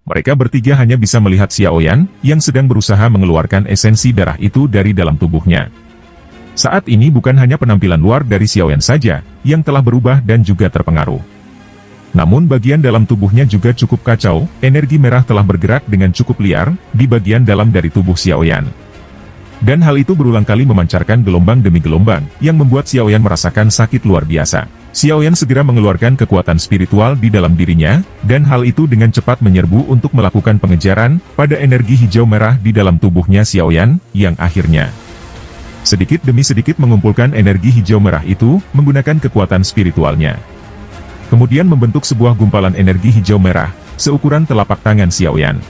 Mereka bertiga hanya bisa melihat Xiaoyan, yang sedang berusaha mengeluarkan esensi darah itu dari dalam tubuhnya. Saat ini bukan hanya penampilan luar dari Xiaoyan saja, yang telah berubah dan juga terpengaruh. Namun bagian dalam tubuhnya juga cukup kacau, energi merah telah bergerak dengan cukup liar, di bagian dalam dari tubuh Xiaoyan. Dan hal itu berulang kali memancarkan gelombang demi gelombang, yang membuat Xiaoyan merasakan sakit luar biasa. Xiaoyan segera mengeluarkan kekuatan spiritual di dalam dirinya, dan hal itu dengan cepat menyerbu untuk melakukan pengejaran pada energi hijau merah di dalam tubuhnya Xiaoyan, yang akhirnya sedikit demi sedikit mengumpulkan energi hijau merah itu, menggunakan kekuatan spiritualnya. Kemudian membentuk sebuah gumpalan energi hijau merah, seukuran telapak tangan Xiaoyan.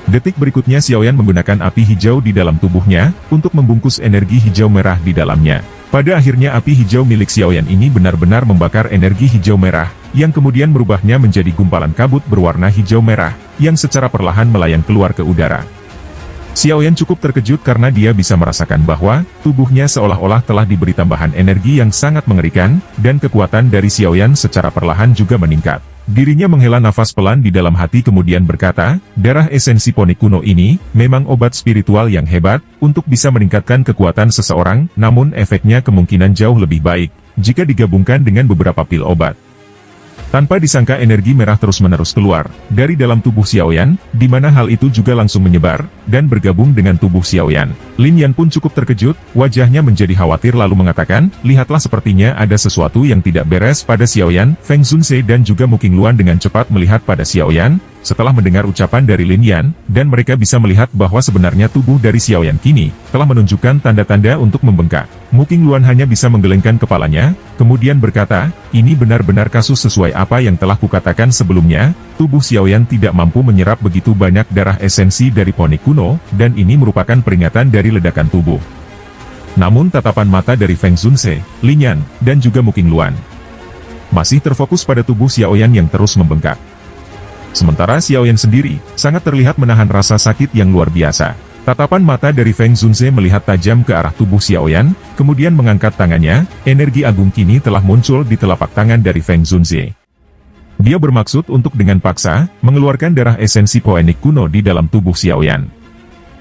Detik berikutnya Xiaoyan menggunakan api hijau di dalam tubuhnya, untuk membungkus energi hijau merah di dalamnya. Pada akhirnya api hijau milik Xiaoyan ini benar-benar membakar energi hijau merah, yang kemudian merubahnya menjadi gumpalan kabut berwarna hijau merah, yang secara perlahan melayang keluar ke udara. Xiaoyan cukup terkejut karena dia bisa merasakan bahwa, tubuhnya seolah-olah telah diberi tambahan energi yang sangat mengerikan, dan kekuatan dari Xiaoyan secara perlahan juga meningkat. Dirinya menghela nafas pelan di dalam hati kemudian berkata, darah esensi poni kuno ini, memang obat spiritual yang hebat, untuk bisa meningkatkan kekuatan seseorang, namun efeknya kemungkinan jauh lebih baik, jika digabungkan dengan beberapa pil obat. Tanpa disangka energi merah terus-menerus keluar, dari dalam tubuh Xiaoyan, di mana hal itu juga langsung menyebar, dan bergabung dengan tubuh Xiaoyan. Lin Yan pun cukup terkejut, wajahnya menjadi khawatir lalu mengatakan, lihatlah sepertinya ada sesuatu yang tidak beres pada Xiaoyan. Feng Zunze dan juga Mu Qingluan dengan cepat melihat pada Xiaoyan, setelah mendengar ucapan dari Lin Yan, dan mereka bisa melihat bahwa sebenarnya tubuh dari Xiaoyan kini, telah menunjukkan tanda-tanda untuk membengkak. Mu Qingluan hanya bisa menggelengkan kepalanya, kemudian berkata, ini benar-benar kasus sesuai apa yang telah kukatakan sebelumnya, tubuh Xiaoyan tidak mampu menyerap begitu banyak darah esensi dari poni kuno, dan ini merupakan peringatan dari ledakan tubuh. Namun tatapan mata dari Feng Zunze, Lin Yan, dan juga Mu Qingluan masih terfokus pada tubuh Xiaoyan yang terus membengkak. Sementara Xiaoyan sendiri, sangat terlihat menahan rasa sakit yang luar biasa. Tatapan mata dari Feng Zunze melihat tajam ke arah tubuh Xiaoyan, kemudian mengangkat tangannya, energi agung kini telah muncul di telapak tangan dari Feng Zunze. Dia bermaksud untuk dengan paksa, mengeluarkan darah esensi poni kuno di dalam tubuh Xiaoyan.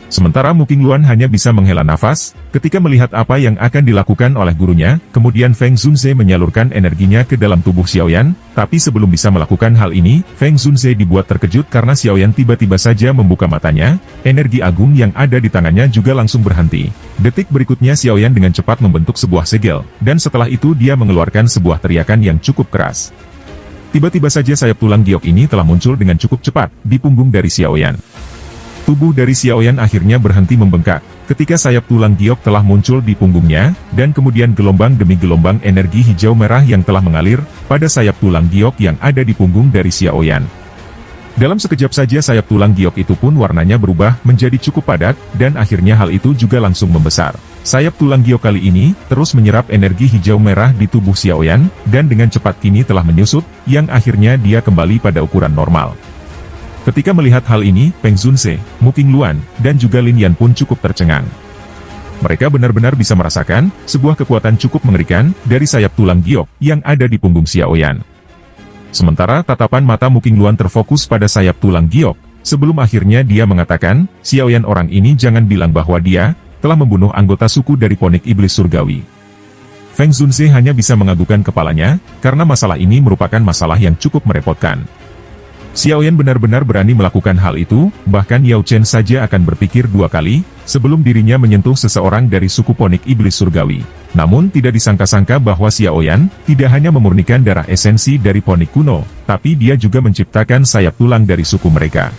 Sementara Mu Qingluan hanya bisa menghela nafas, ketika melihat apa yang akan dilakukan oleh gurunya, kemudian Feng Zunze menyalurkan energinya ke dalam tubuh Xiaoyan, tapi sebelum bisa melakukan hal ini, Feng Zunze dibuat terkejut karena Xiaoyan tiba-tiba saja membuka matanya, energi agung yang ada di tangannya juga langsung berhenti. Detik berikutnya Xiaoyan dengan cepat membentuk sebuah segel, dan setelah itu dia mengeluarkan sebuah teriakan yang cukup keras. Tiba-tiba saja sayap tulang giok ini telah muncul dengan cukup cepat, di punggung dari Xiaoyan. Tubuh dari Xiaoyan akhirnya berhenti membengkak, ketika sayap tulang giok telah muncul di punggungnya, dan kemudian gelombang demi gelombang energi hijau merah yang telah mengalir, pada sayap tulang giok yang ada di punggung dari Xiaoyan. Dalam sekejap saja sayap tulang giok itu pun warnanya berubah menjadi cukup padat, dan akhirnya hal itu juga langsung membesar. Sayap tulang giok kali ini, terus menyerap energi hijau merah di tubuh Xiaoyan, dan dengan cepat kini telah menyusut, yang akhirnya dia kembali pada ukuran normal. Ketika melihat hal ini, Feng Zunze, Mu Qingluan, dan juga Lin Yan pun cukup tercengang. Mereka benar-benar bisa merasakan, sebuah kekuatan cukup mengerikan, dari sayap tulang giok, yang ada di punggung Xiaoyan. Sementara tatapan mata Mu Qingluan terfokus pada sayap tulang giok, sebelum akhirnya dia mengatakan, Xiaoyan orang ini jangan bilang bahwa dia, telah membunuh anggota suku dari Ponik Iblis Surgawi. Feng Zunze hanya bisa menganggukkan kepalanya, karena masalah ini merupakan masalah yang cukup merepotkan. Xiaoyan benar-benar berani melakukan hal itu, bahkan Yao Chen saja akan berpikir dua kali, sebelum dirinya menyentuh seseorang dari suku Ponik Iblis Surgawi. Namun tidak disangka-sangka bahwa Xiaoyan, tidak hanya memurnikan darah esensi dari Ponik kuno, tapi dia juga menciptakan sayap tulang dari suku mereka.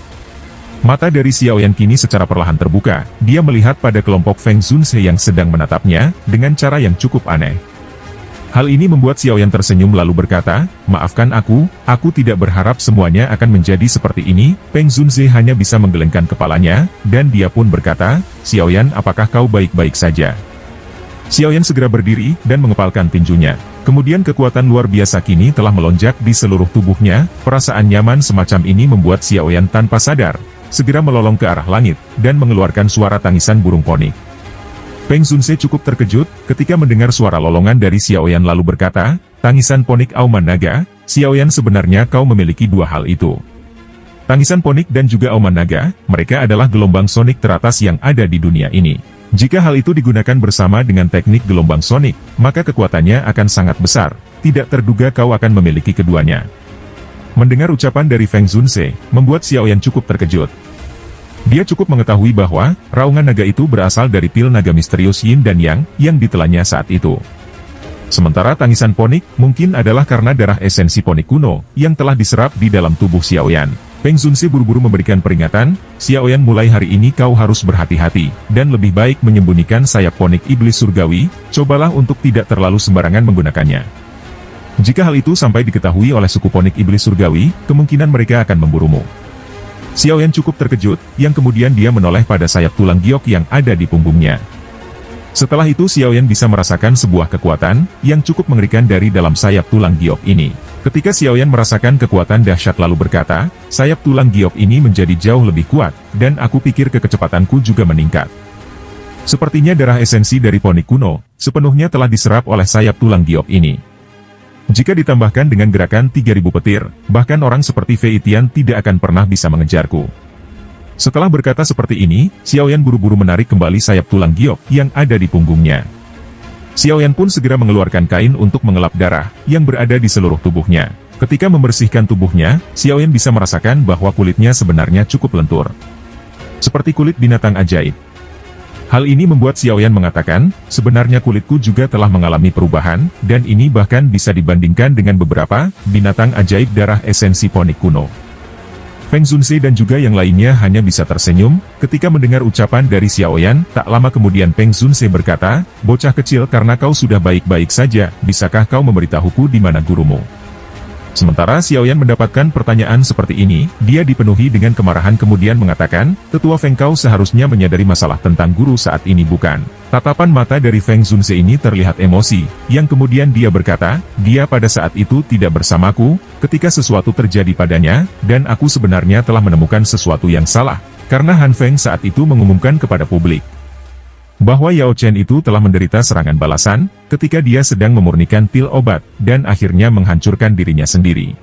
Mata dari Xiaoyan kini secara perlahan terbuka, dia melihat pada kelompok Feng Zunze yang sedang menatapnya, dengan cara yang cukup aneh. Hal ini membuat Xiaoyan tersenyum lalu berkata, maafkan aku tidak berharap semuanya akan menjadi seperti ini. Feng Zunze hanya bisa menggelengkan kepalanya, dan dia pun berkata, Xiaoyan apakah kau baik-baik saja? Xiaoyan segera berdiri, dan mengepalkan tinjunya. Kemudian kekuatan luar biasa kini telah melonjak di seluruh tubuhnya, perasaan nyaman semacam ini membuat Xiaoyan tanpa sadar, segera melolong ke arah langit, dan mengeluarkan suara tangisan burung poni. Feng Zunze cukup terkejut, ketika mendengar suara lolongan dari Xiaoyan lalu berkata, tangisan ponik auman naga, Xiaoyan sebenarnya kau memiliki dua hal itu. Tangisan Ponik dan juga auman naga, mereka adalah gelombang sonik teratas yang ada di dunia ini. Jika hal itu digunakan bersama dengan teknik gelombang sonik, maka kekuatannya akan sangat besar. Tidak terduga kau akan memiliki keduanya. Mendengar ucapan dari Feng Zunze, membuat Xiaoyan cukup terkejut. Dia cukup mengetahui bahwa raungan naga itu berasal dari pil naga misterius Yin dan Yang yang ditelannya saat itu. Sementara tangisan Ponik mungkin adalah karena darah esensi Ponik kuno yang telah diserap di dalam tubuh Xiaoyan. Feng Zunze buru-buru memberikan peringatan, Xiaoyan mulai hari ini kau harus berhati-hati, dan lebih baik menyembunyikan sayap Ponik Iblis Surgawi, cobalah untuk tidak terlalu sembarangan menggunakannya. Jika hal itu sampai diketahui oleh suku Ponik Iblis Surgawi, kemungkinan mereka akan memburumu. Xiaoyan cukup terkejut, yang kemudian dia menoleh pada sayap tulang giok yang ada di punggungnya. Setelah itu Xiaoyan bisa merasakan sebuah kekuatan, yang cukup mengerikan dari dalam sayap tulang giok ini. Ketika Xiaoyan merasakan kekuatan dahsyat lalu berkata, sayap tulang giok ini menjadi jauh lebih kuat, dan aku pikir kecepatanku juga meningkat. Sepertinya darah esensi dari Ponik kuno, sepenuhnya telah diserap oleh sayap tulang giok ini. Jika ditambahkan dengan gerakan 3000 petir, bahkan orang seperti Fei Tian tidak akan pernah bisa mengejarku. Setelah berkata seperti ini, Xiaoyan buru-buru menarik kembali sayap tulang giok yang ada di punggungnya. Xiaoyan pun segera mengeluarkan kain untuk mengelap darah yang berada di seluruh tubuhnya. Ketika membersihkan tubuhnya, Xiaoyan bisa merasakan bahwa kulitnya sebenarnya cukup lentur. Seperti kulit binatang ajaib. Hal ini membuat Xiaoyan mengatakan, sebenarnya kulitku juga telah mengalami perubahan, dan ini bahkan bisa dibandingkan dengan beberapa binatang ajaib darah esensi Ponik kuno. Feng Zunze dan juga yang lainnya hanya bisa tersenyum, ketika mendengar ucapan dari Xiaoyan. Tak lama kemudian Feng Zunze berkata, bocah kecil, karena kau sudah baik-baik saja, bisakah kau memberitahuku di mana gurumu? Sementara Xiaoyan mendapatkan pertanyaan seperti ini, dia dipenuhi dengan kemarahan kemudian mengatakan, tetua Feng, kau seharusnya menyadari masalah tentang guru saat ini bukan? Tatapan mata dari Feng Zunze ini terlihat emosi, yang kemudian dia berkata, dia pada saat itu tidak bersamaku, ketika sesuatu terjadi padanya, dan aku sebenarnya telah menemukan sesuatu yang salah, karena Han Feng saat itu mengumumkan kepada publik bahwa Yao Chen itu telah menderita serangan balasan, ketika dia sedang memurnikan pil obat, dan akhirnya menghancurkan dirinya sendiri.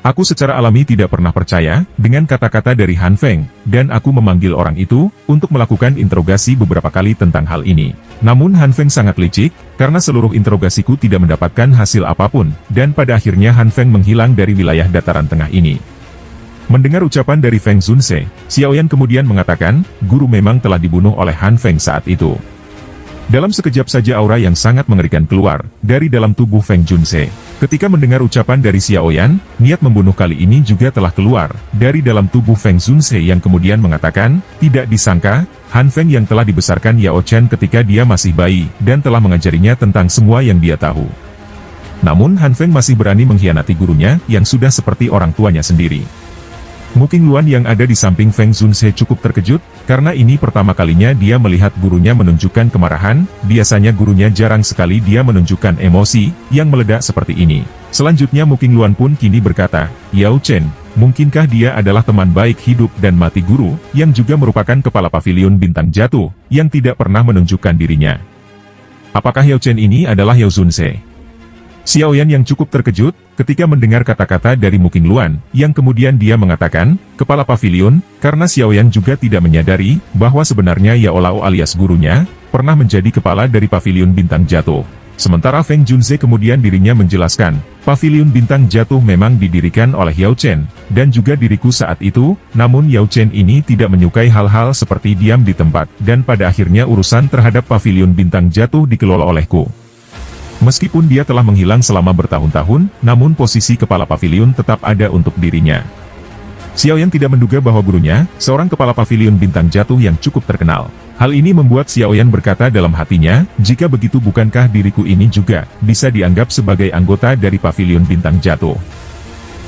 Aku secara alami tidak pernah percaya, dengan kata-kata dari Han Feng, dan aku memanggil orang itu, untuk melakukan interogasi beberapa kali tentang hal ini. Namun Han Feng sangat licik, karena seluruh interogasiku tidak mendapatkan hasil apapun, dan pada akhirnya Han Feng menghilang dari wilayah dataran tengah ini. Mendengar ucapan dari Feng Zunze, Xiaoyan kemudian mengatakan, guru memang telah dibunuh oleh Han Feng saat itu. Dalam sekejap saja aura yang sangat mengerikan keluar dari dalam tubuh Feng Zunze. Ketika mendengar ucapan dari Xiaoyan, niat membunuh kali ini juga telah keluar dari dalam tubuh Feng Zunze yang kemudian mengatakan, tidak disangka, Han Feng yang telah dibesarkan Yao Chen ketika dia masih bayi, dan telah mengajarinya tentang semua yang dia tahu. Namun Han Feng masih berani mengkhianati gurunya yang sudah seperti orang tuanya sendiri. Muking Luan yang ada di samping Feng Zunze cukup terkejut, karena ini pertama kalinya dia melihat gurunya menunjukkan kemarahan, biasanya gurunya jarang sekali dia menunjukkan emosi, yang meledak seperti ini. Selanjutnya Muking Luan pun kini berkata, Yao Chen, mungkinkah dia adalah teman baik hidup dan mati guru, yang juga merupakan kepala pavilion bintang jatuh, yang tidak pernah menunjukkan dirinya? Apakah Yao Chen ini adalah Yao Zunze? Xiaoyan yang cukup terkejut, ketika mendengar kata-kata dari Muking Luan, yang kemudian dia mengatakan, kepala pavilion, karena Xiaoyan juga tidak menyadari, bahwa sebenarnya Yao Lao alias gurunya, pernah menjadi kepala dari pavilion bintang jatuh. Sementara Feng Zunze kemudian dirinya menjelaskan, pavilion bintang jatuh memang didirikan oleh Yao Chen, dan juga diriku saat itu, namun Yao Chen ini tidak menyukai hal-hal seperti diam di tempat, dan pada akhirnya urusan terhadap pavilion bintang jatuh dikelola olehku. Meskipun dia telah menghilang selama bertahun-tahun, namun posisi kepala pavilion tetap ada untuk dirinya. Xiaoyan tidak menduga bahwa gurunya, seorang kepala pavilion bintang jatuh yang cukup terkenal. Hal ini membuat Xiaoyan berkata dalam hatinya, jika begitu bukankah diriku ini juga bisa dianggap sebagai anggota dari pavilion bintang jatuh.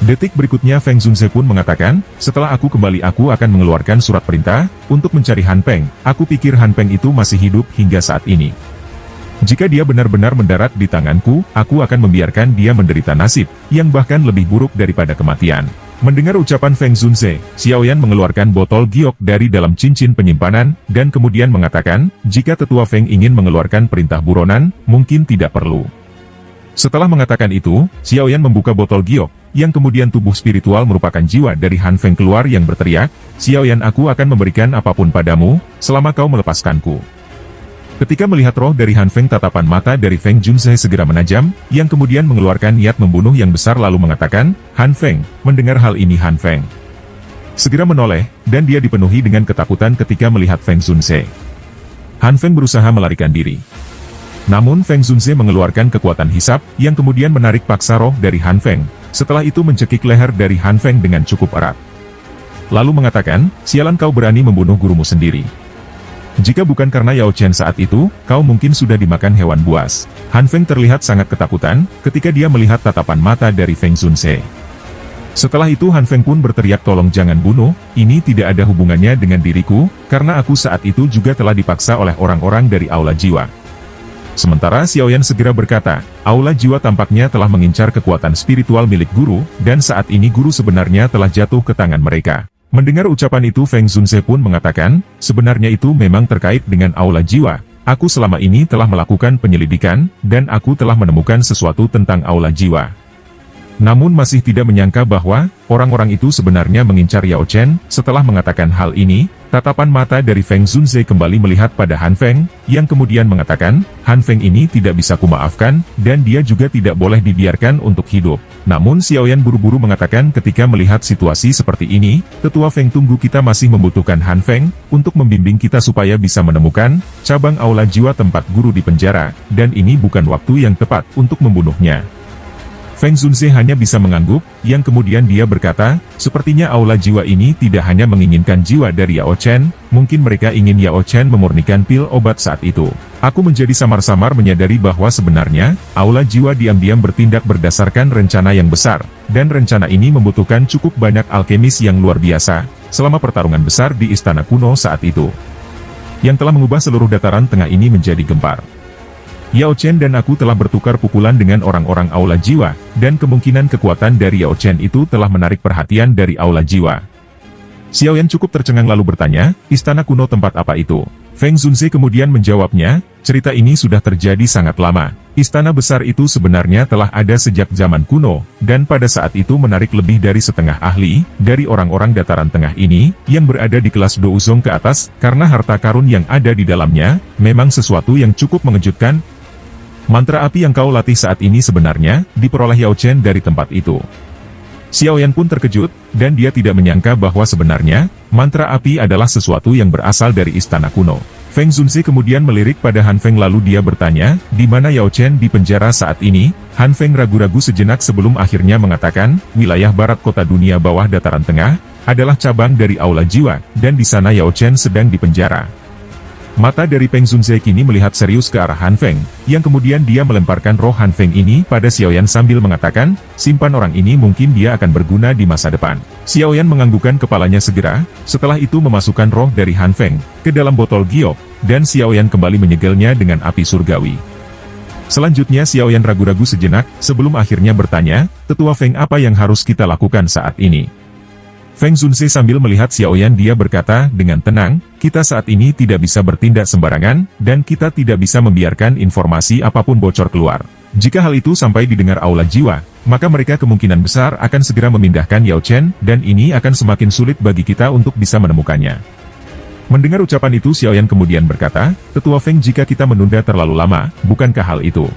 Detik berikutnya Feng Zunze pun mengatakan, setelah aku kembali aku akan mengeluarkan surat perintah, untuk mencari Han Peng. Aku pikir Han Peng itu masih hidup hingga saat ini. Jika dia benar-benar mendarat di tanganku, aku akan membiarkan dia menderita nasib, yang bahkan lebih buruk daripada kematian. Mendengar ucapan Feng Zunze, Xiaoyan mengeluarkan botol giok dari dalam cincin penyimpanan, dan kemudian mengatakan, jika tetua Feng ingin mengeluarkan perintah buronan, mungkin tidak perlu. Setelah mengatakan itu, Xiaoyan membuka botol giok, yang kemudian tubuh spiritual merupakan jiwa dari Han Feng keluar yang berteriak, "Xiaoyan, aku akan memberikan apapun padamu, selama kau melepaskanku." Ketika melihat roh dari Han Feng, tatapan mata dari Feng Junzhe segera menajam, yang kemudian mengeluarkan niat membunuh yang besar lalu mengatakan, "Han Feng." Mendengar hal ini Han Feng segera menoleh, dan dia dipenuhi dengan ketakutan ketika melihat Feng Junzhe. Han Feng berusaha melarikan diri. Namun Feng Junzhe mengeluarkan kekuatan hisap, yang kemudian menarik paksa roh dari Han Feng, setelah itu mencekik leher dari Han Feng dengan cukup erat. Lalu mengatakan, "Sialan, kau berani membunuh gurumu sendiri. Jika bukan karena Yao Chen saat itu, kau mungkin sudah dimakan hewan buas." Han Feng terlihat sangat ketakutan, ketika dia melihat tatapan mata dari Feng Junzhe. Setelah itu Han Feng pun berteriak, "Tolong jangan bunuh, ini tidak ada hubungannya dengan diriku, karena aku saat itu juga telah dipaksa oleh orang-orang dari Aula Jiwa." Sementara Xiaoyan segera berkata, "Aula Jiwa tampaknya telah mengincar kekuatan spiritual milik guru, dan saat ini guru sebenarnya telah jatuh ke tangan mereka." Mendengar ucapan itu Feng Junzhe pun mengatakan, "Sebenarnya itu memang terkait dengan Aula Jiwa. Aku selama ini telah melakukan penyelidikan, dan aku telah menemukan sesuatu tentang Aula Jiwa." Namun masih tidak menyangka bahwa orang-orang itu sebenarnya mengincar Yao Chen. Setelah mengatakan hal ini, tatapan mata dari Feng Junzhe kembali melihat pada Han Feng, yang kemudian mengatakan, "Han Feng ini tidak bisa kumaafkan, dan dia juga tidak boleh dibiarkan untuk hidup." Namun Xiaoyan buru-buru mengatakan, "Ketika melihat situasi seperti ini, Tetua Feng, tunggu, kita masih membutuhkan Han Feng untuk membimbing kita supaya bisa menemukan cabang Aula Jiwa tempat guru di penjara, dan ini bukan waktu yang tepat untuk membunuhnya." Feng Junzhe hanya bisa mengangguk, yang kemudian dia berkata, "Sepertinya Aula Jiwa ini tidak hanya menginginkan jiwa dari Yao Chen, mungkin mereka ingin Yao Chen memurnikan pil obat saat itu. Aku menjadi samar-samar menyadari bahwa sebenarnya, Aula Jiwa diam-diam bertindak berdasarkan rencana yang besar, dan rencana ini membutuhkan cukup banyak alkemis yang luar biasa, selama pertarungan besar di Istana Kuno saat itu, yang telah mengubah seluruh dataran tengah ini menjadi gempar. Yao Chen dan aku telah bertukar pukulan dengan orang-orang Aula Jiwa, dan kemungkinan kekuatan dari Yao Chen itu telah menarik perhatian dari Aula Jiwa." Xiaoyan cukup tercengang lalu bertanya, "Istana Kuno tempat apa itu?" Feng Junzhe kemudian menjawabnya, "Cerita ini sudah terjadi sangat lama. Istana besar itu sebenarnya telah ada sejak zaman kuno, dan pada saat itu menarik lebih dari setengah ahli dari orang-orang dataran tengah ini, yang berada di kelas Douzong ke atas, karena harta karun yang ada di dalamnya, memang sesuatu yang cukup mengejutkan. Mantra api yang kau latih saat ini sebenarnya diperoleh Yao Chen dari tempat itu." Xiaoyan pun terkejut, dan dia tidak menyangka bahwa sebenarnya, mantra api adalah sesuatu yang berasal dari Istana Kuno. Feng Junzhe kemudian melirik pada Han Feng lalu dia bertanya, "Di mana Yao Chen di penjara saat ini?" Han Feng ragu-ragu sejenak sebelum akhirnya mengatakan, "Wilayah barat kota dunia bawah dataran tengah, adalah cabang dari Aula Jiwa, dan di sana Yao Chen sedang dipenjara." Mata dari Feng Junzhe kini melihat serius ke arah Han Feng, yang kemudian dia melemparkan roh Han Feng ini pada Xiaoyan sambil mengatakan, "Simpan orang ini, mungkin dia akan berguna di masa depan." Xiaoyan menganggukkan kepalanya segera, setelah itu memasukkan roh dari Han Feng ke dalam botol giok, dan Xiaoyan kembali menyegelnya dengan api surgawi. Selanjutnya Xiaoyan ragu-ragu sejenak, sebelum akhirnya bertanya, "Tetua Feng, apa yang harus kita lakukan saat ini?" Feng Junzhe sambil melihat Xiaoyan dia berkata dengan tenang, "Kita saat ini tidak bisa bertindak sembarangan, dan kita tidak bisa membiarkan informasi apapun bocor keluar. Jika hal itu sampai didengar Aula Jiwa, maka mereka kemungkinan besar akan segera memindahkan Yao Chen, dan ini akan semakin sulit bagi kita untuk bisa menemukannya." Mendengar ucapan itu Xiaoyan kemudian berkata, "Tetua Feng, jika kita menunda terlalu lama, bukankah hal itu?"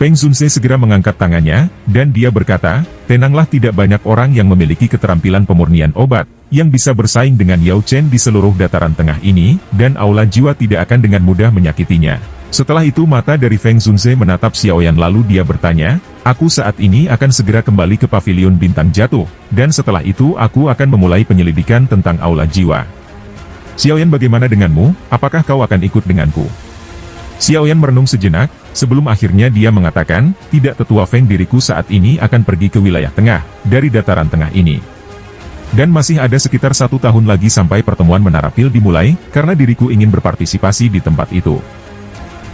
Feng Junzhe segera mengangkat tangannya, dan dia berkata, "Tenanglah, tidak banyak orang yang memiliki keterampilan pemurnian obat, yang bisa bersaing dengan Yao Chen di seluruh dataran tengah ini, dan Aula Jiwa tidak akan dengan mudah menyakitinya." Setelah itu mata dari Feng Junzhe menatap Xiaoyan lalu dia bertanya, "Aku saat ini akan segera kembali ke Pavilion Bintang Jatuh, dan setelah itu aku akan memulai penyelidikan tentang Aula Jiwa. Xiaoyan, bagaimana denganmu, apakah kau akan ikut denganku?" Xiaoyan merenung sejenak, sebelum akhirnya dia mengatakan, "Tidak, Tetua Feng, diriku saat ini akan pergi ke wilayah tengah, dari dataran tengah ini. Dan masih ada sekitar 1 tahun lagi sampai pertemuan Menara Pil dimulai, karena diriku ingin berpartisipasi di tempat itu."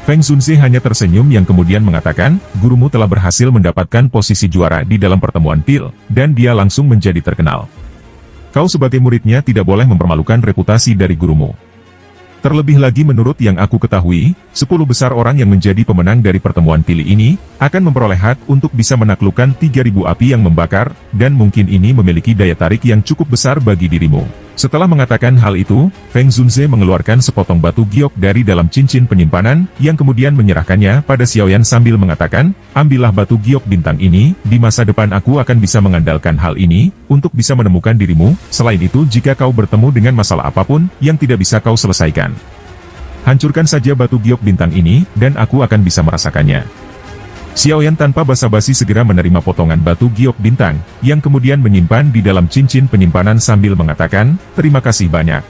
Feng Junzhe hanya tersenyum yang kemudian mengatakan, "Gurumu telah berhasil mendapatkan posisi juara di dalam pertemuan Pil, dan dia langsung menjadi terkenal. Kau sebagai muridnya tidak boleh mempermalukan reputasi dari gurumu." Terlebih lagi menurut yang aku ketahui, 10 besar orang yang menjadi pemenang dari pertemuan pilih ini, akan memperoleh hak untuk bisa menaklukkan 3.000 api yang membakar, dan mungkin ini memiliki daya tarik yang cukup besar bagi dirimu. Setelah mengatakan hal itu, Feng Zunze mengeluarkan sepotong batu giok dari dalam cincin penyimpanan, yang kemudian menyerahkannya pada Xiaoyan sambil mengatakan, ambillah batu giok bintang ini, di masa depan aku akan bisa mengandalkan hal ini, untuk bisa menemukan dirimu, selain itu jika kau bertemu dengan masalah apapun, yang tidak bisa kau selesaikan. Hancurkan saja batu giok bintang ini, dan aku akan bisa merasakannya. Xiaoyan tanpa basa-basi segera menerima potongan batu giok bintang, yang kemudian menyimpan di dalam cincin penyimpanan sambil mengatakan, terima kasih banyak.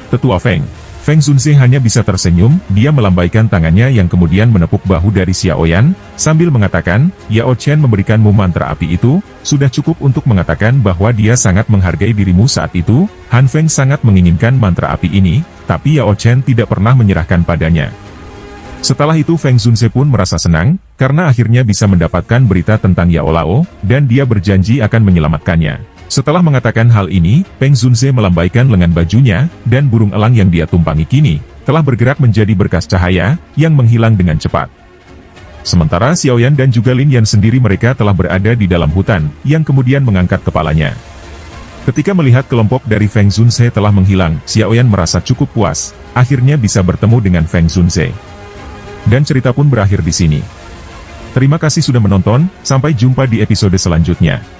Tetua Feng. Feng Zunze hanya bisa tersenyum, dia melambaikan tangannya yang kemudian menepuk bahu dari Xiaoyan, sambil mengatakan, Yao Chen memberikanmu mantra api itu, sudah cukup untuk mengatakan bahwa dia sangat menghargai dirimu saat itu. Han Feng sangat menginginkan mantra api ini, tapi Yao Chen tidak pernah menyerahkan padanya. Setelah itu Feng Zunze pun merasa senang, karena akhirnya bisa mendapatkan berita tentang Yao Lao, dan dia berjanji akan menyelamatkannya. Setelah mengatakan hal ini, Feng Zunze melambaikan lengan bajunya, dan burung elang yang dia tumpangi kini, telah bergerak menjadi berkas cahaya, yang menghilang dengan cepat. Sementara Xiaoyan dan juga Lin Yan sendiri mereka telah berada di dalam hutan, yang kemudian mengangkat kepalanya. Ketika melihat kelompok dari Feng Zunze telah menghilang, Xiaoyan merasa cukup puas, akhirnya bisa bertemu dengan Feng Zunze. Dan cerita pun berakhir di sini. Terima kasih sudah menonton, sampai jumpa di episode selanjutnya.